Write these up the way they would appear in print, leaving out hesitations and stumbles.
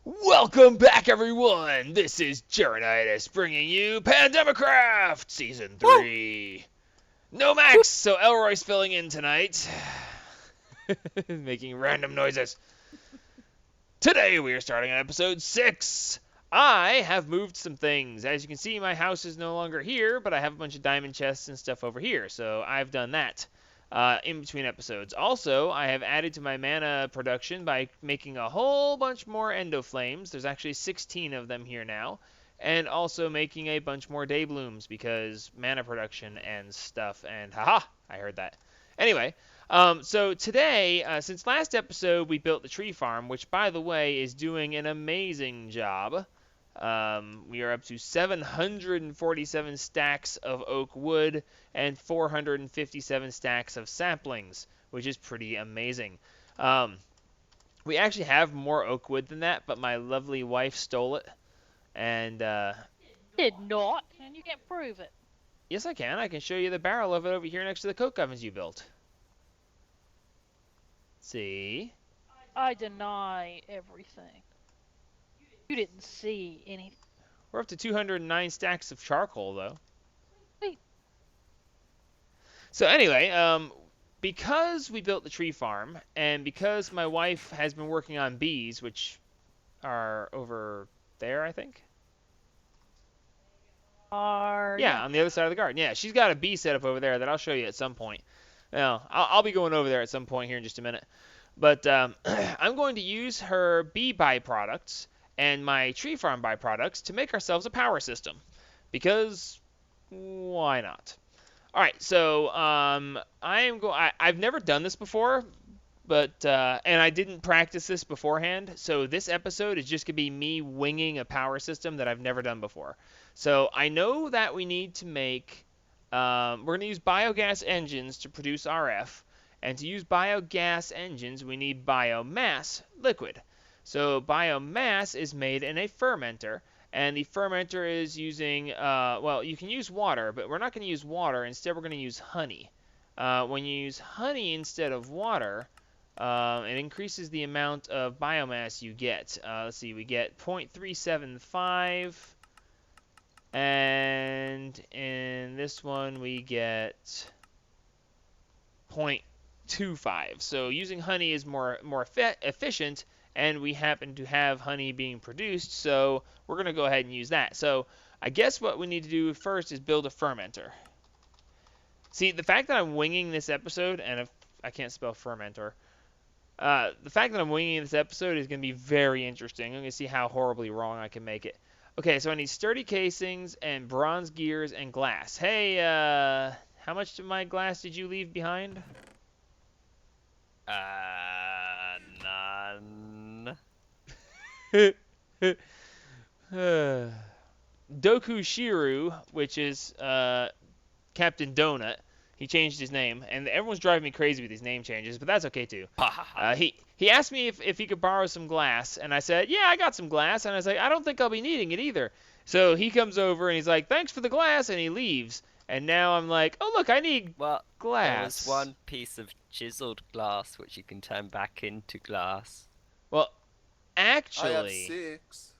Welcome back, everyone! This is Jaronitis bringing you Pandemipack Season Woo! 3. No Max, so Elroy's filling in tonight. Making random noises. Today we are starting on episode 6. I have moved some things. As you can see, my house is no longer here, but I have a bunch of diamond chests and stuff over here, so I've done that. In between episodes. Also, I have added to my mana production by making a whole bunch more endo flames. There's actually 16 of them here now. And also making a bunch more day blooms because mana production and stuff. And haha, I heard that. Anyway, so today, since last episode, we built the tree farm, which by the way is doing an amazing job. We are up to 747 stacks of oak wood and 457 stacks of saplings, which is pretty amazing. We actually have more oak wood than that, but my lovely wife stole it. And Did not, and you can't prove it. yes, I can. I can show you the barrel of it over here next to the coke ovens you built. See? I deny everything. You didn't see anything. We're up to 209 stacks of charcoal, though. Wait. So anyway, because we built the tree farm, and because my wife has been working on bees, which are over there, I think. Yeah, on the other side of the garden. Yeah, she's got a bee setup over there that I'll show you at some point. Well, I'll be going over there at some point here in just a minute. But I'm going to use her bee byproducts and my tree farm byproducts to make ourselves a power system. Because why not? All right, so I've never done this before, but and I didn't practice this beforehand. So this episode is just gonna be me winging a power system that I've never done before. So I know that we need to make. We're gonna use biogas engines to produce RF, and to use biogas engines, we need biomass liquid. So biomass is made in a fermenter, and the fermenter is using, well, you can use water, but we're not going to use water. Instead, we're going to use honey. When you use honey instead of water, it increases the amount of biomass you get. Let's see, we get 0.375, and in this one we get 0.25. So using honey is more efficient, and we happen to have honey being produced, so we're going to go ahead and use that. So I guess what we need to do first is build a fermenter. See, the fact that I'm winging this episode, and if I can't spell fermenter, the fact that I'm winging this episode is going to be very interesting. I'm going to see how horribly wrong I can make it. Okay, so I need sturdy casings and bronze gears and glass. Hey, how much of my glass did you leave behind? None. Doku Shiru, which is Captain Donut, he changed his name, and everyone's driving me crazy with these name changes, but that's okay too. He asked me if he could borrow some glass, and I said, yeah, I got some glass, and I was like, I don't think I'll be needing it either. So he comes over and he's like, thanks for the glass, and he leaves. And now I'm like, oh look, I need Well, glass. there was one piece of chiseled glass which you can turn back into glass. Well, I have actually, 6.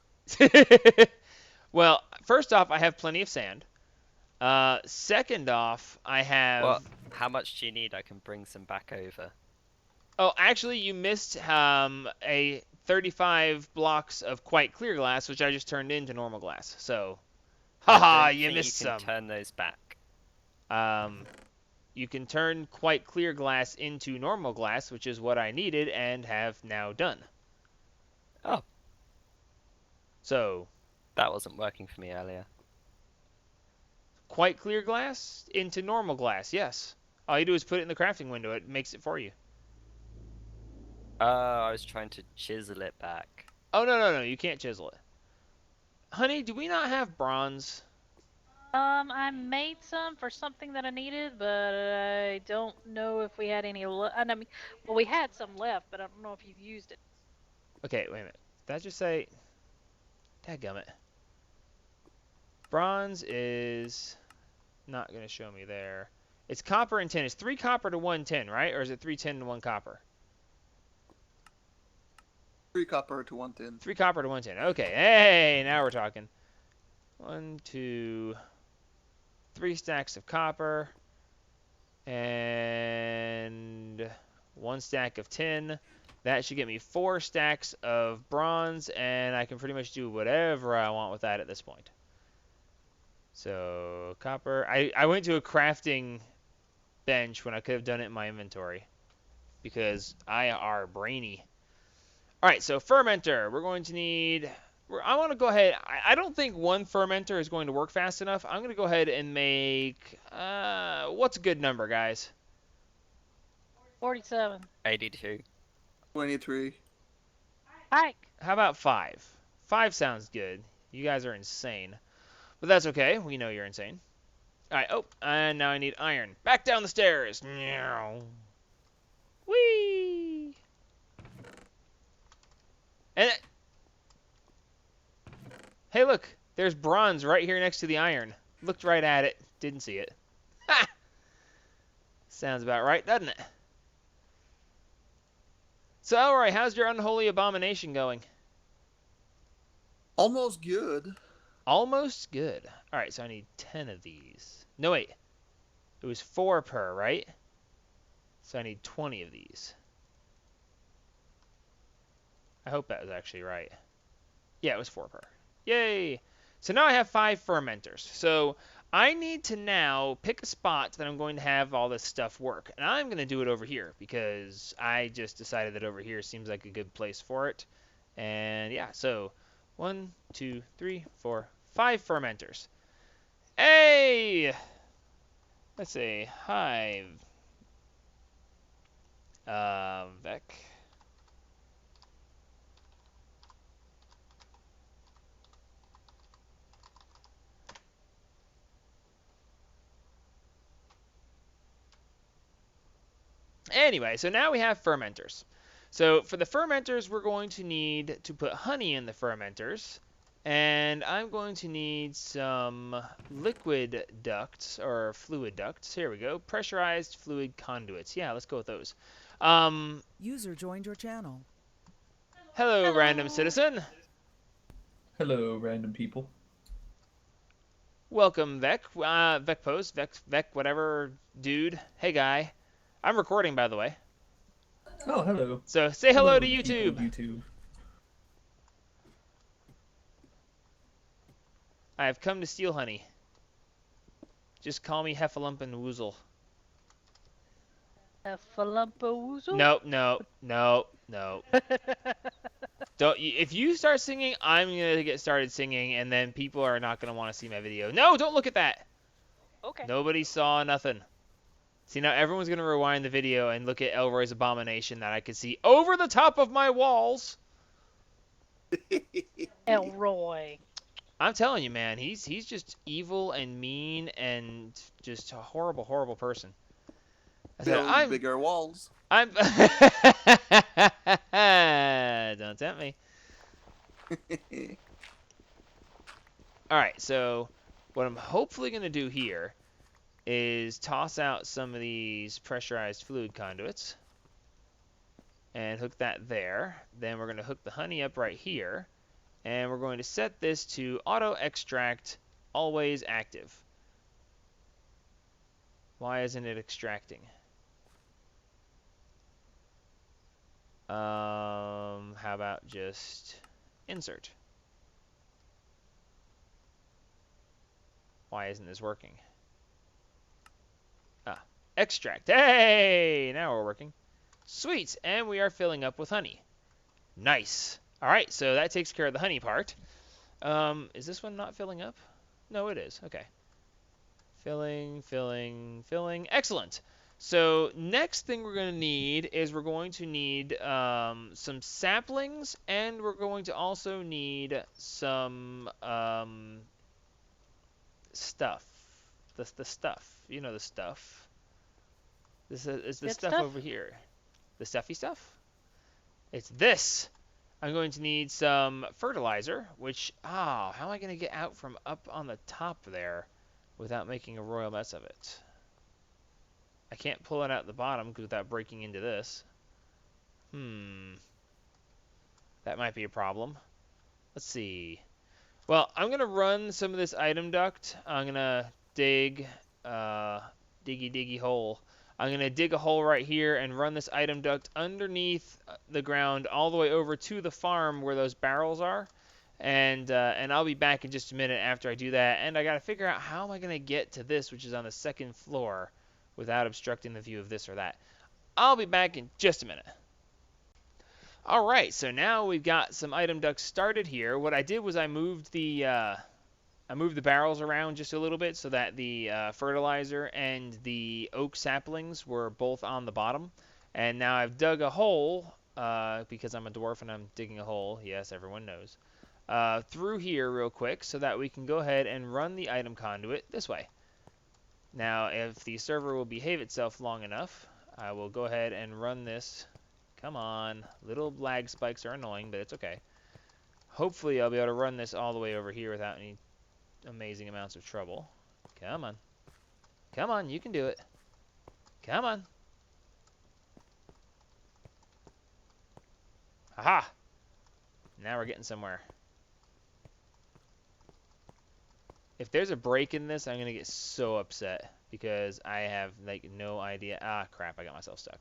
well, first off, I have plenty of sand. Second off, I have. Well, how much do you need? I can bring some back over. Oh, actually, you missed a 35 blocks of quite clear glass, which I just turned into normal glass. So, haha, I don't you think missed you can some. turn those back. You can turn quite clear glass into normal glass, which is what I needed and have now done. Oh. So, That wasn't working for me earlier. quite clear glass into normal glass, yes. All you do is put it in the crafting window. It makes it for you. I was trying to chisel it back. Oh, no, you can't chisel it. Honey, do we not have bronze? I made some for something that I needed, but I don't know if we had any left. I mean, well, we had some left, but I don't know if you've used it. Okay, wait a minute. Did I just say... Dadgummit. Bronze is not going to show me there. It's copper and tin. It's 3 copper to 1 tin, right? Or is it 3 tin to 1 copper? 3 copper to 1 tin. 3 copper to 1 tin. Okay, hey, now we're talking. 1, 2, 3 stacks of copper. And 1 stack of tin. That should get me 4 stacks of bronze, and I can pretty much do whatever I want with that at this point. So, copper. I went to a crafting bench when I could have done it in my inventory, because I are brainy. Alright, so fermenter. We're going to need... I want to go ahead... I don't think 1 fermenter is going to work fast enough. I'm going to go ahead and make... what's a good number, guys? 47. 82. 23. Hike. How about 5? 5 sounds good. You guys are insane. But that's okay. We know you're insane. Alright, oh, and now I need iron. Back down the stairs. Whee! And... Hey, look. There's bronze right here next to the iron. Looked right at it. Didn't see it. Ha! Sounds about right, doesn't it? So, Elroy, how's your unholy abomination going? Almost good. Almost good. Alright, so I need 10 of these. No, wait. It was 4 per, right? So I need 20 of these. I hope that was actually right. Yeah, it was 4 per. Yay! So now I have 5 fermenters. So I need to now pick a spot that I'm going to have all this stuff work. And I'm going to do it over here because I just decided that over here seems like a good place for it. And yeah, so 1, 2, 3, 4, 5 fermenters. Hey! Let's see. Hive. Vec. Anyway, so now we have fermenters. So for the fermenters, we're going to need to put honey in the fermenters. And I'm going to need some liquid ducts, or fluid ducts. Here we go. Pressurized fluid conduits. Yeah, let's go with those. User joined your channel. Hello, random citizen. Hello, random people. Welcome, Vec. Vec Post, Vec, whatever, dude. Hey, guy. I'm recording, by the way. Oh, hello. So say hello to people YouTube. of YouTube. I have come to steal honey. Just call me Heffalump and Woozle. Heffalumpa-woozle? No. Don't. If you start singing, I'm gonna get started singing, and then people are not gonna want to see my video. No, don't look at that. Okay. Nobody saw nothing. See, now everyone's gonna rewind the video and look at Elroy's abomination that I could see over the top of my walls. Elroy. I'm telling you, man, he's just evil and mean and just a horrible, horrible person. I said, Build bigger walls. I'm. Don't tempt me. All right, so what I'm hopefully gonna do here is toss out some of these pressurized fluid conduits and hook that there. Then we're gonna hook the honey up right here. And we're going to set this to auto extract always active. Why isn't it extracting? How about just insert? Why isn't this working? Extract. Hey, now we're working. Sweet, and we are filling up with honey. Nice. All right, so that takes care of the honey part. Is this one not filling up? No, it is. Okay. Filling. Excellent. So next thing we're going to need is we're going to need some saplings, and we're going to also need some stuff. The stuff. You know the stuff. This is the Good stuff stuff? over here. The stuffy stuff? It's this. I'm going to need some fertilizer, which, how am I going to get out from up on the top there without making a royal mess of it? I can't pull it out the bottom without breaking into this. That might be a problem. Let's see. Well, I'm going to run some of this item duct. I'm going to dig, diggy diggy hole. I'm going to dig a hole right here and run this item duct underneath the ground all the way over to the farm where those barrels are. And I'll be back in just a minute after I do that. And I got to figure out how am I going to get to this, which is on the second floor, without obstructing the view of this or that. I'll be back in just a minute. Alright, so now we've got some item ducts started here. What I did was I moved the barrels around just a little bit so that the fertilizer and the oak saplings were both on the bottom. And now I've dug a hole, because I'm a dwarf and I'm digging a hole, yes, everyone knows, through here real quick so that we can go ahead and run the item conduit this way. Now, if the server will behave itself long enough, I will go ahead and run this. Come on. Little lag spikes are annoying, but it's okay. Hopefully I'll be able to run this all the way over here without any amazing amounts of trouble. Come on. Come on, you can do it. Come on. Aha! Now we're getting somewhere. If there's a break in this, I'm going to get so upset because I have, like, no idea. Ah, crap, I got myself stuck.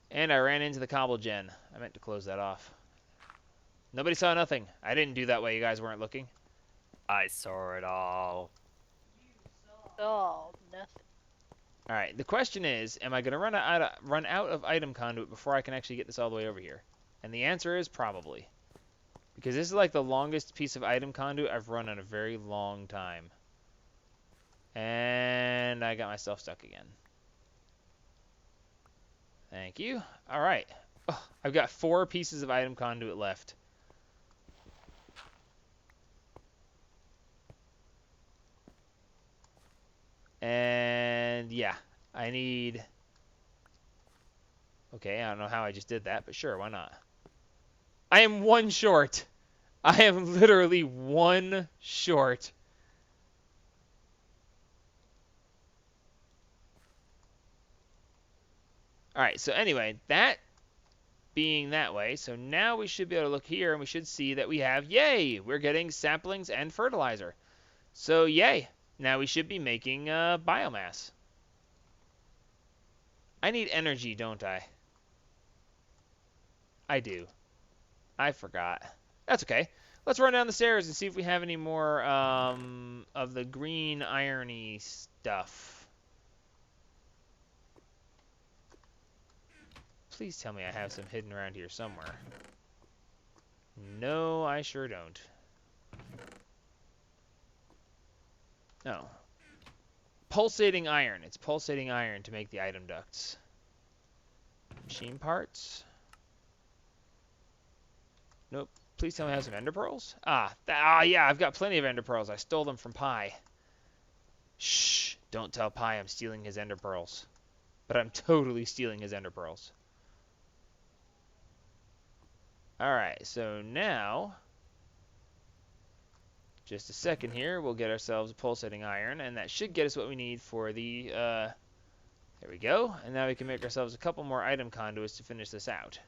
And I ran into the cobble gen. I meant to close that off. Nobody saw nothing. I didn't do that while you guys weren't looking. I saw it all. Oh, nothing. Alright, the question is, am I going to run out of item conduit before I can actually get this all the way over here? And the answer is probably. Because this is like the longest piece of item conduit I've run in a very long time. And I got myself stuck again. Thank you. Alright. Oh, I've got 4 pieces of item conduit left. And yeah, I need... Okay, I don't know how I just did that, but sure, why not? I am 1 short. I am literally 1 short. Alright, so anyway, that being that way, so now we should be able to look here and we should see that we have, yay, we're getting saplings and fertilizer. So yay, now we should be making biomass. I need energy, don't I? I do. I forgot. That's okay. Let's run down the stairs and see if we have any more of the green irony stuff. Please tell me I have some hidden around here somewhere. No, I sure don't. No. Pulsating iron. It's pulsating iron to make the item ducts. Machine parts. Nope. Please tell me I have some ender pearls. Yeah, I've got plenty of ender pearls. I stole them from Pi. Shh. Don't tell Pi I'm stealing his ender pearls. But I'm totally stealing his ender pearls. Alright, so now, just a second here, we'll get ourselves a pulsating iron, and that should get us what we need for the, there we go, and now we can make ourselves a couple more item conduits to finish this out.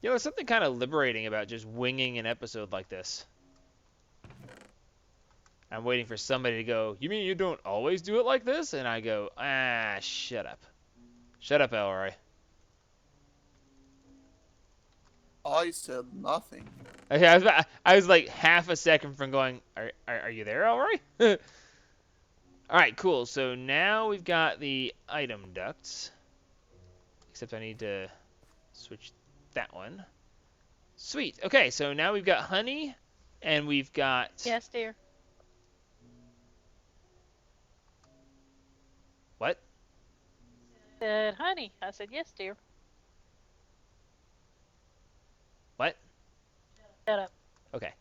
You know, there's something kind of liberating about just winging an episode like this. I'm waiting for somebody to go, you mean you don't always do it like this? And I go, shut up. Shut up, Elroy. I said nothing. Okay, I was like half a second from going, are you there, Elroy? Alright, cool. So now we've got the item ducts. Except I need to switch that one. Sweet. Okay, so now we've got honey, and we've got... Yes, dear. What? Said honey. I said yes, dear. What? Shut up. Okay.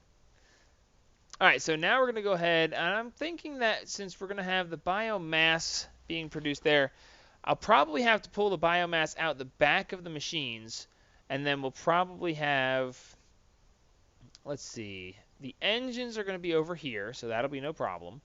Alright, so now we're going to go ahead, and I'm thinking that since we're going to have the biomass being produced there, I'll probably have to pull the biomass out the back of the machines, and then we'll probably have, let's see, the engines are going to be over here, so that'll be no problem.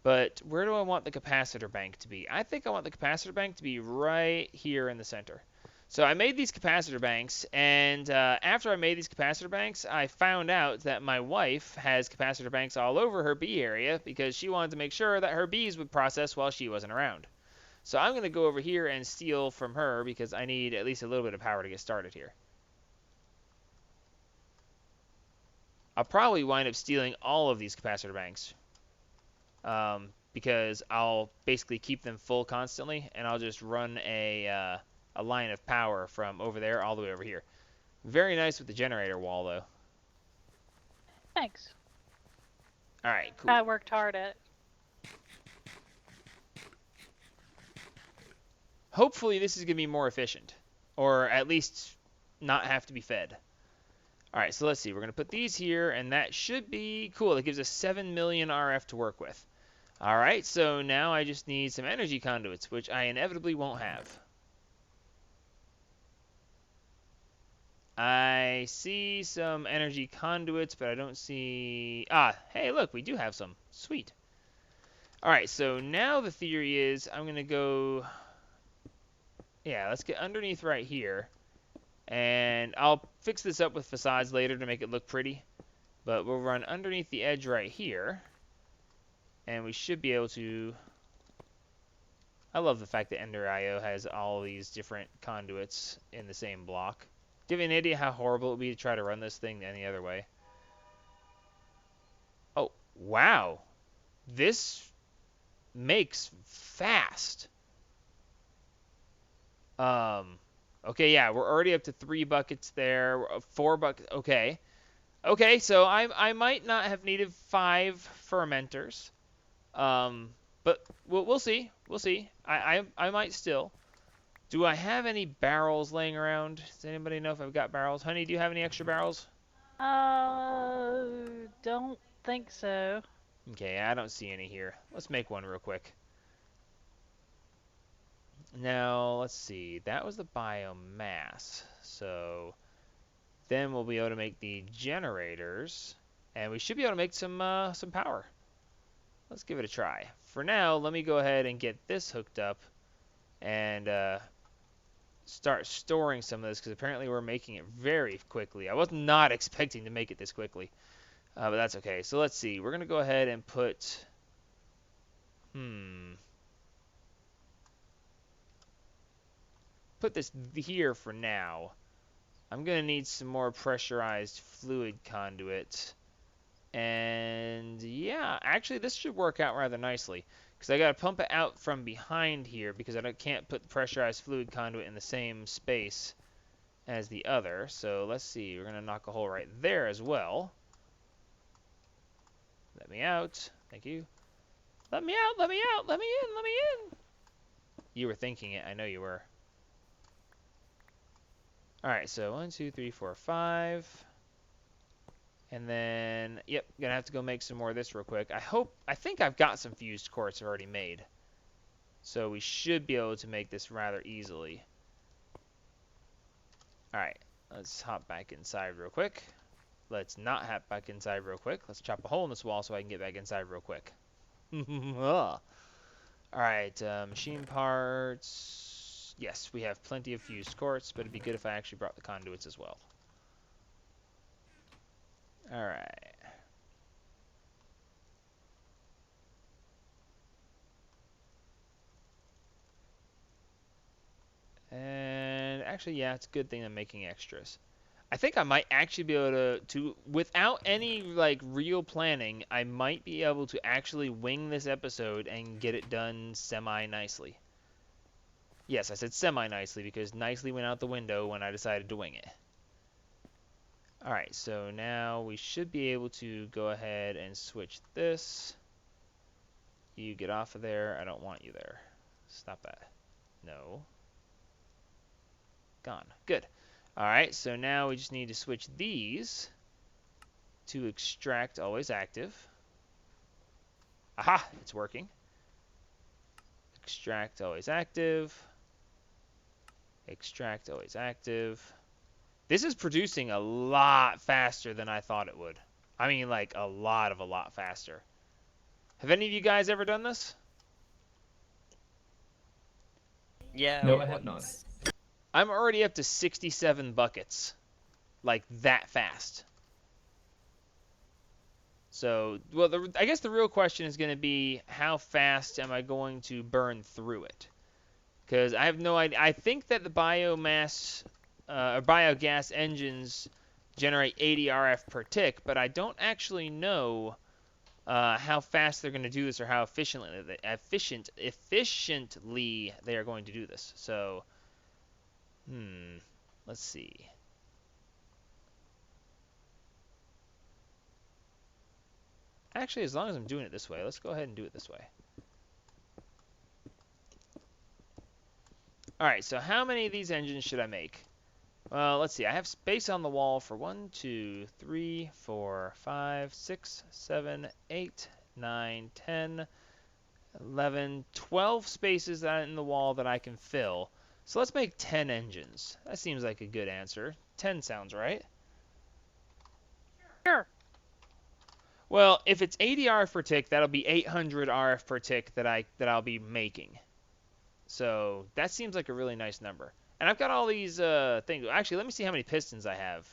But where do I want the capacitor bank to be? I think I want the capacitor bank to be right here in the center. So I made these capacitor banks, and after I made these capacitor banks, I found out that my wife has capacitor banks all over her bee area because she wanted to make sure that her bees would process while she wasn't around. So I'm going to go over here and steal from her because I need at least a little bit of power to get started here. I'll probably wind up stealing all of these capacitor banks because I'll basically keep them full constantly, and I'll just run a line of power from over there all the way over here. Very nice with the generator wall, though. Thanks. All right, cool. I worked hard at it. Hopefully this is going to be more efficient, or at least not have to be fed. All right, so let's see. We're going to put these here, and that should be cool. It gives us 7 million RF to work with. All right, so now I just need some energy conduits, which I inevitably won't have. I see some energy conduits, but I don't see... Ah, hey, look, we do have some. Sweet. All right, so now the theory is I'm going to go... Yeah, let's get underneath right here. And I'll fix this up with facades later to make it look pretty. But we'll run underneath the edge right here. And we should be able to... I love the fact that Ender.io has all these different conduits in the same block. Do you have any idea how horrible it would be to try to run this thing any other way? Oh, wow. This makes fast. Okay, yeah, we're already up to 3 buckets there, 4 buckets, okay. Okay, so I might not have needed 5 fermenters. But we'll see. We'll see. I might still. Do I have any barrels laying around? Does anybody know if I've got barrels? Honey, do you have any extra barrels? Don't think so. Okay, I don't see any here. Let's make one real quick. Now, let's see. That was the biomass. So then we'll be able to make the generators, and we should be able to make some power. Let's give it a try. For now, let me go ahead and get this hooked up and start storing some of this, because apparently we're making it very quickly. I was not expecting to make it this quickly, but that's okay. So let's see. We're going to go ahead and put... Put this here for now. I'm going to need some more pressurized fluid conduit. And yeah, actually this should work out rather nicely, because I got to pump it out from behind here because I can't put the pressurized fluid conduit in the same space as the other. So let's see, we're going to knock a hole right there as well. Let me out. Thank you. Let me out, let me out, let me in, let me in. You were thinking it, I know you were. Alright, so 1, 2, 3, 4, 5. And then, yep, gonna have to go make some more of this real quick. I think I've got some fused quartz already made. So we should be able to make this rather easily. Alright, let's hop back inside real quick. Let's not hop back inside real quick. Let's chop a hole in this wall so I can get back inside real quick. Alright, machine parts. Yes, we have plenty of fused quartz, but it'd be good if I actually brought the conduits as well. Alright. And actually, yeah, it's a good thing I'm making extras. I think I might actually be able to without any like real planning, I might be able to actually wing this episode and get it done semi-nicely. Yes, I said semi-nicely because nicely went out the window when I decided to wing it. Alright, so now we should be able to go ahead and switch this. You get off of there. I don't want you there. Stop that. No. Gone. Good. Alright, so now we just need to switch these to extract always active. Aha! It's working. Extract always active. Extract always active. This is producing a lot faster than I thought it would. I mean, like, a lot faster. Have any of you guys ever done this? Yeah. No, I have not. I'm already up to 67 buckets. Like that fast. So, well, I guess the real question is going to be how fast am I going to burn through it? Because I have no idea. I think that the biomass or biogas engines generate 80 RF per tick, but I don't actually know how fast they're going to do this or how efficiently they are going to do this. So, let's see. Actually, as long as I'm doing it this way, let's go ahead and do it this way. Alright, so how many of these engines should I make? Well, let's see. I have space on the wall for 1, 2, 3, 4, 5, 6, 7, 8, 9, 10, 11, 12 spaces in the wall that I can fill. So let's make 10 engines. That seems like a good answer. 10 sounds right. Sure. Well, if it's 80 RF per tick, that'll be 800 RF per tick that I'll be making. So that seems like a really nice number. And I've got all these things. Actually, let me see how many pistons I have.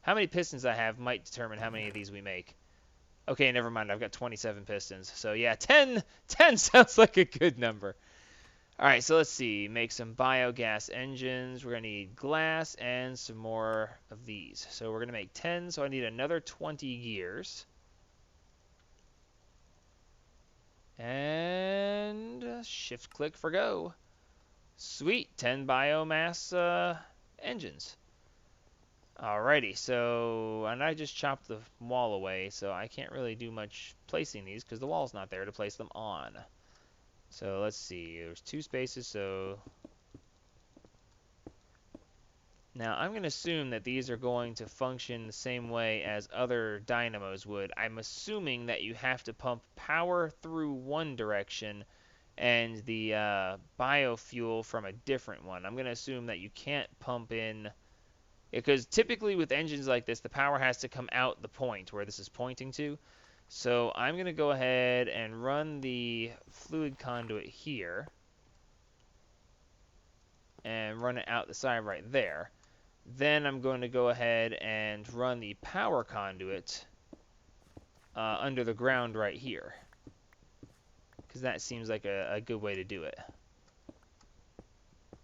How many pistons I have might determine how many of these we make. Okay, never mind. I've got 27 pistons. So yeah, 10 sounds like a good number. All right, so let's see. Make some biogas engines. We're going to need glass and some more of these. So we're going to make 10, so I need another 20 gears. And shift click for go. Sweet, 10 biomass engines. Alrighty, so, and I just chopped the wall away, so I can't really do much placing these because the wall's not there to place them on. So let's see, there's 2 spaces, so now I'm going to assume that these are going to function the same way as other dynamos would. I'm assuming that you have to pump power through one direction and the biofuel from a different one. I'm going to assume that you can't pump in, because typically with engines like this, the power has to come out the point where this is pointing to. So I'm going to go ahead and run the fluid conduit here and run it out the side right there. Then I'm going to go ahead and run the power conduit under the ground right here, because that seems like a good way to do it.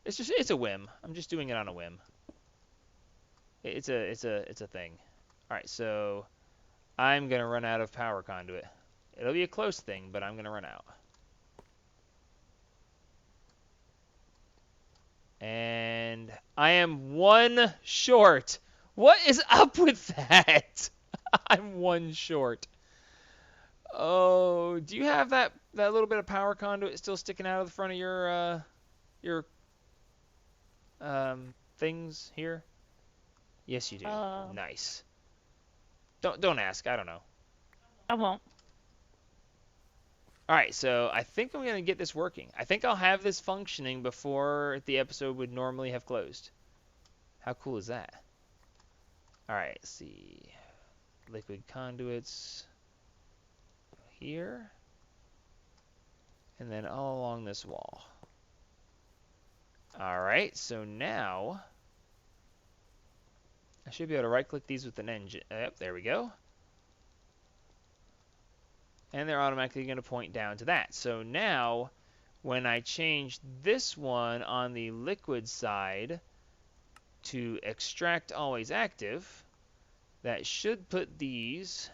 It's a whim. I'm just doing it on a whim. It's a thing. All right, so I'm gonna run out of power conduit. It'll be a close thing, but I'm gonna run out. And I am 1 short. What is up with that? I'm 1 short. Oh, do you have that little bit of power conduit still sticking out of the front of your things here? Yes, you do. Nice. Don't ask. I don't know. I won't. All right, so I think I'm going to get this working. I think I'll have this functioning before the episode would normally have closed. How cool is that? All right, let's see. Liquid conduits here. And then all along this wall. All right, so now I should be able to right-click these with an engine. Yep, there we go. And they're automatically going to point down to that. So now, when I change this one on the liquid side to extract always active, that should put these...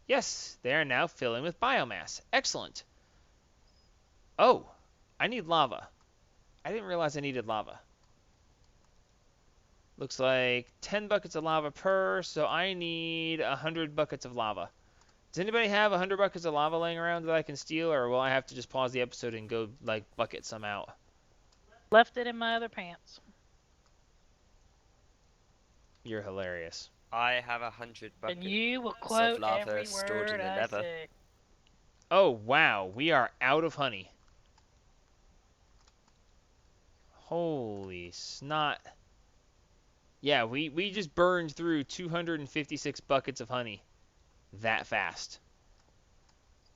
Yes, they are now filling with biomass. Excellent. Oh, I need lava. I didn't realize I needed lava. Looks like 10 buckets of lava per, so I need 100 buckets of lava. Does anybody have 100 buckets of lava laying around that I can steal, or will I have to just pause the episode and go, like, bucket some out? Left it in my other pants. You're hilarious. I have 100 buckets And you will of quote lava every stored in word the I nether. say. Oh, wow. We are out of honey. Holy snot. Yeah, we just burned through 256 buckets of honey that fast.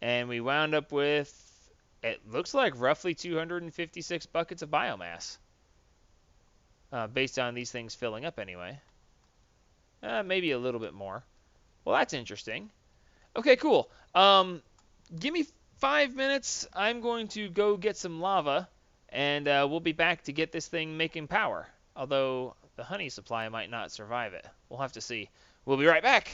And we wound up with, it looks like roughly 256 buckets of biomass. based on these things filling up anyway. Maybe a little bit more. Well, that's interesting. Okay, cool. Give me 5 minutes. I'm going to go get some lava, and we'll be back to get this thing making power. Although the honey supply might not survive it. We'll have to see. We'll be right back.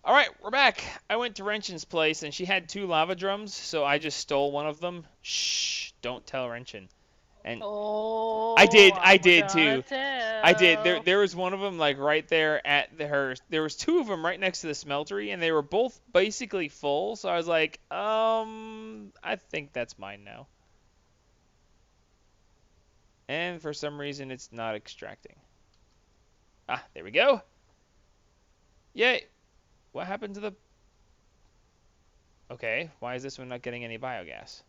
All right, we're back. I went to Wrenchin's place, and she had 2 lava drums, so I just stole one of them. Shh, don't tell Wrenchin. And Oh, I did I'm too. gonna tell. I did. There was one of them like right there at her. There was 2 of them right next to the smeltery, and they were both basically full. So I was like, I think that's mine now. And for some reason, it's not extracting. Ah, there we go. Yay. What happened to the... Okay, why is this one not getting any biogas?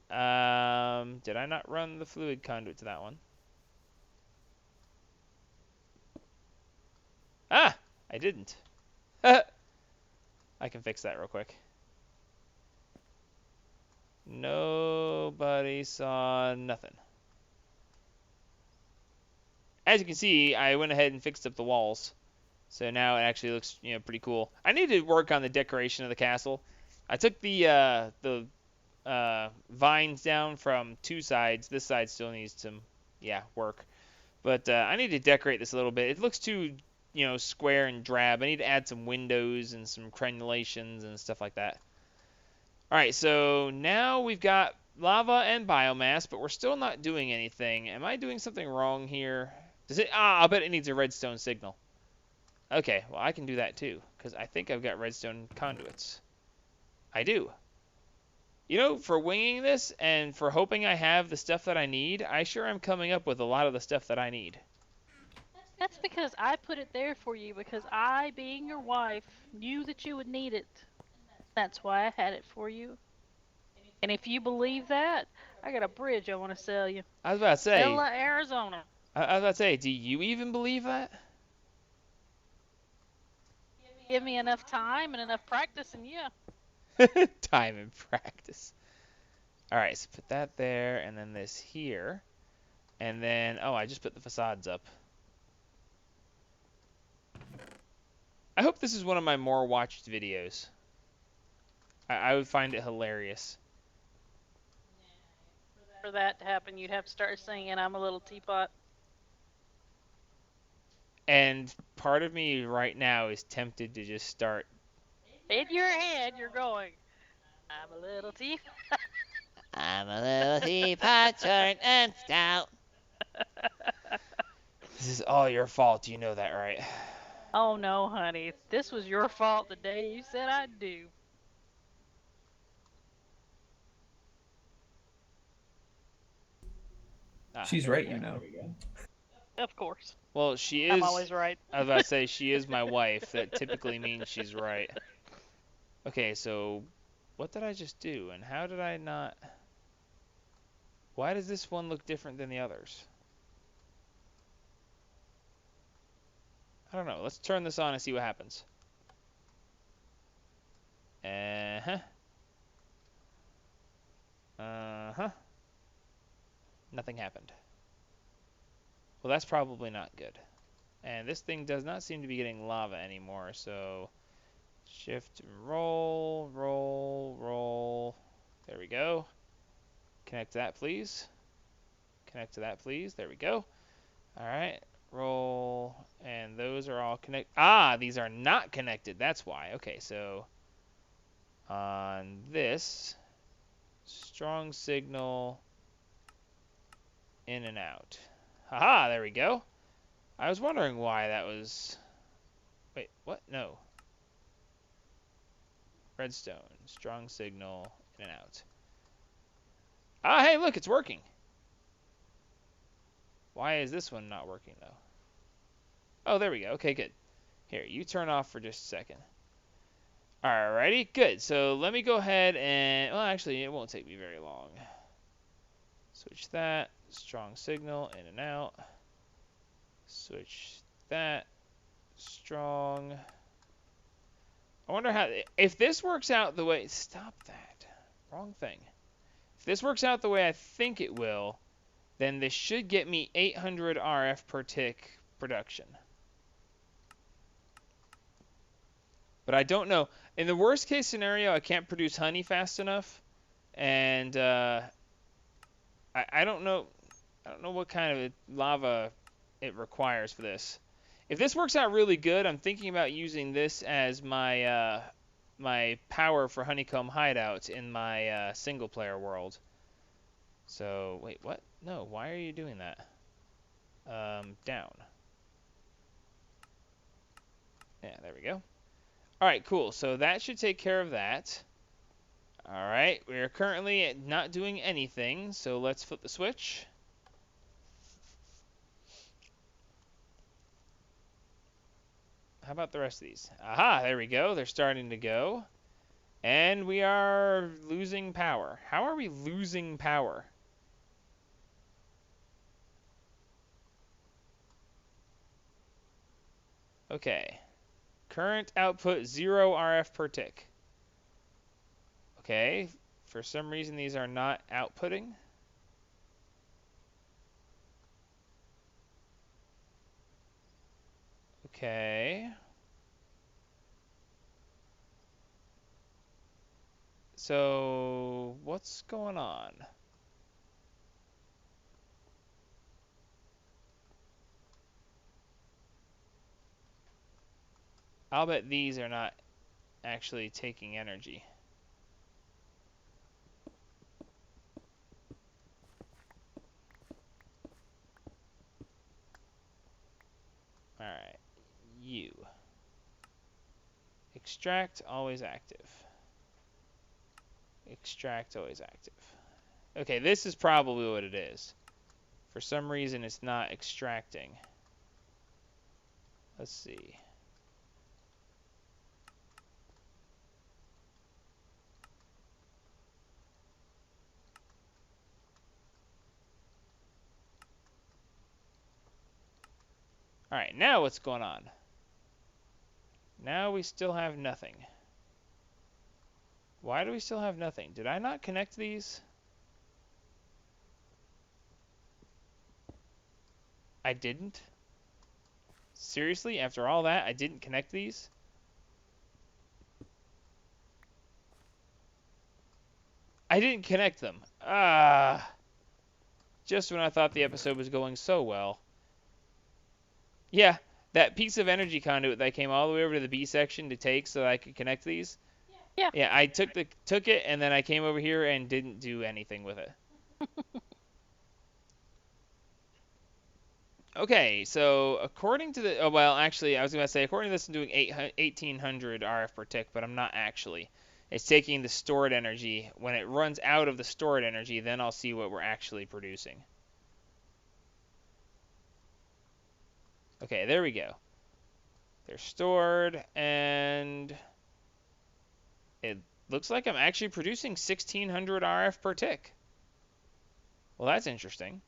Did I not run the fluid conduit to that one? Ah, I didn't. I can fix that real quick. Nobody saw nothing. As you can see, I went ahead and fixed up the walls. So now it actually looks, pretty cool. I need to work on the decoration of the castle. I took the vines down from 2 sides. This side still needs some, work. But I need to decorate this a little bit. It looks too, square and drab. I need to add some windows and some crenulations and stuff like that. All right, so now we've got lava and biomass, but we're still not doing anything. Am I doing something wrong here? Does it? I'll bet it needs a redstone signal. Okay, well, I can do that too, because I think I've got redstone conduits. I do. For winging this and for hoping I have the stuff that I need, I sure am coming up with a lot of the stuff that I need. That's because I put it there for you, because I, being your wife, knew that you would need it. That's why I had it for you. And if you believe that, I got a bridge I want to sell you. I was about to say. Stella, Arizona. I was about to say, do you even believe that? Give me enough time and enough practice, and yeah. Time and practice. All right, so put that there, and then this here. And then, I just put the facades up. I hope this is one of my more watched videos. I would find it hilarious. For that to happen, you'd have to start singing I'm a Little Teapot. And part of me right now is tempted to just start. In your head, you're going, I'm a little teapot. I'm a little teapot, short and stout. This is all your fault, you know that, right? Oh no, honey. This was your fault the day you said I'd do. She's right, you know. Of course. Well, she is. I'm always right. I was about to say, she is my wife. That typically means she's right. Okay, so what did I just do? And how did I not... Why does this one look different than the others? I don't know. Let's turn this on and see what happens. Uh-huh. Uh-huh. Nothing happened. Well, that's probably not good. And this thing does not seem to be getting lava anymore, so shift and roll, roll, roll. There we go. Connect to that, please. Connect to that, please. There we go. All right. Roll. And those are all connected. Ah, these are not connected. That's why. Okay, so on this, strong signal, in and out. Haha, there we go. I was wondering why that was... Wait, what? No. Redstone, strong signal, in and out. Ah, hey, look, it's working. Why is this one not working, though? Oh, there we go. Okay, good. Here, you turn off for just a second. Alrighty, good. So let me go ahead and... Well, actually, it won't take me very long. Switch that. Strong signal, in and out. Switch that. Strong. I wonder how... If this works out the way... Stop that. Wrong thing. If this works out the way I think it will, then this should get me 800 RF per tick production. But I don't know. In the worst case scenario, I can't produce honey fast enough, and I don't know. I don't know what kind of lava it requires for this. If this works out really good, I'm thinking about using this as my my power for honeycomb hideouts in my single player world. So wait, what? No, why are you doing that? Down. Yeah, there we go. All right, cool. So that should take care of that. All right, we are currently not doing anything, so let's flip the switch. How about the rest of these? Aha, there we go. They're starting to go. And we are losing power. How are we losing power? Okay. Current output 0 RF per tick. Okay. For some reason these are not outputting. Okay. So, what's going on? I'll bet these are not actually taking energy. Alright. You. Extract, always active. Extract, always active. Okay, this is probably what it is. For some reason, it's not extracting. Let's see. Alright, now what's going on? Now we still have nothing. Why do we still have nothing? Did I not connect these? I didn't? Seriously? After all that, I didn't connect these? I didn't connect them. Ah. Just when I thought the episode was going so well. Yeah, that piece of energy conduit that came all the way over to the B section to take so that I could connect these. Yeah. Yeah, I took it and then I came over here and didn't do anything with it. Okay, so according to the well, actually, I was going to say according to this I'm doing 1800 RF per tick, but I'm not actually. It's taking the stored energy. When it runs out of the stored energy, then I'll see what we're actually producing. Okay, there we go. They're stored, and it looks like I'm actually producing 1600 RF per tick. Well, that's interesting.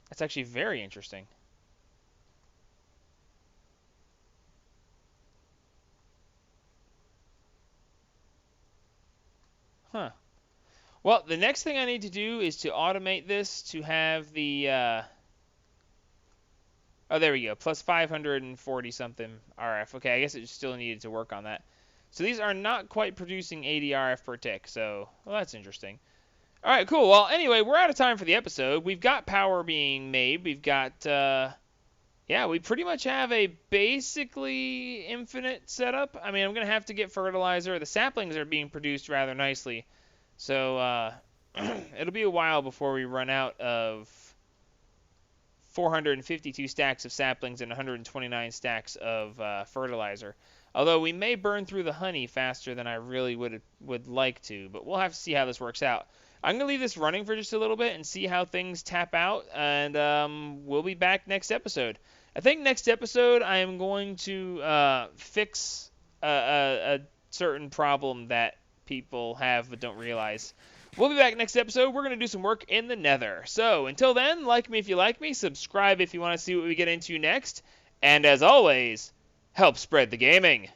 That's actually very interesting. Huh. Well, the next thing I need to do is to automate this to have the... oh, there we go. Plus 540 something RF. Okay, I guess it still needed to work on that. So these are not quite producing 80 RF per tick. So, well, that's interesting. All right, cool. Well, anyway, we're out of time for the episode. We've got power being made. We've got... yeah, we pretty much have a basically infinite setup. I mean, I'm going to have to get fertilizer. The saplings are being produced rather nicely. So it'll be a while before we run out of 452 stacks of saplings and 129 stacks of fertilizer. Although we may burn through the honey faster than I really would like to, but we'll have to see how this works out. I'm going to leave this running for just a little bit and see how things tap out, and we'll be back next episode. I think next episode I am going to fix a certain problem that people have but don't realize. We'll be back next episode. We're going to do some work in the nether. So until then, like me if you like me, subscribe if you want to see what we get into next, and as always, help spread the gaming.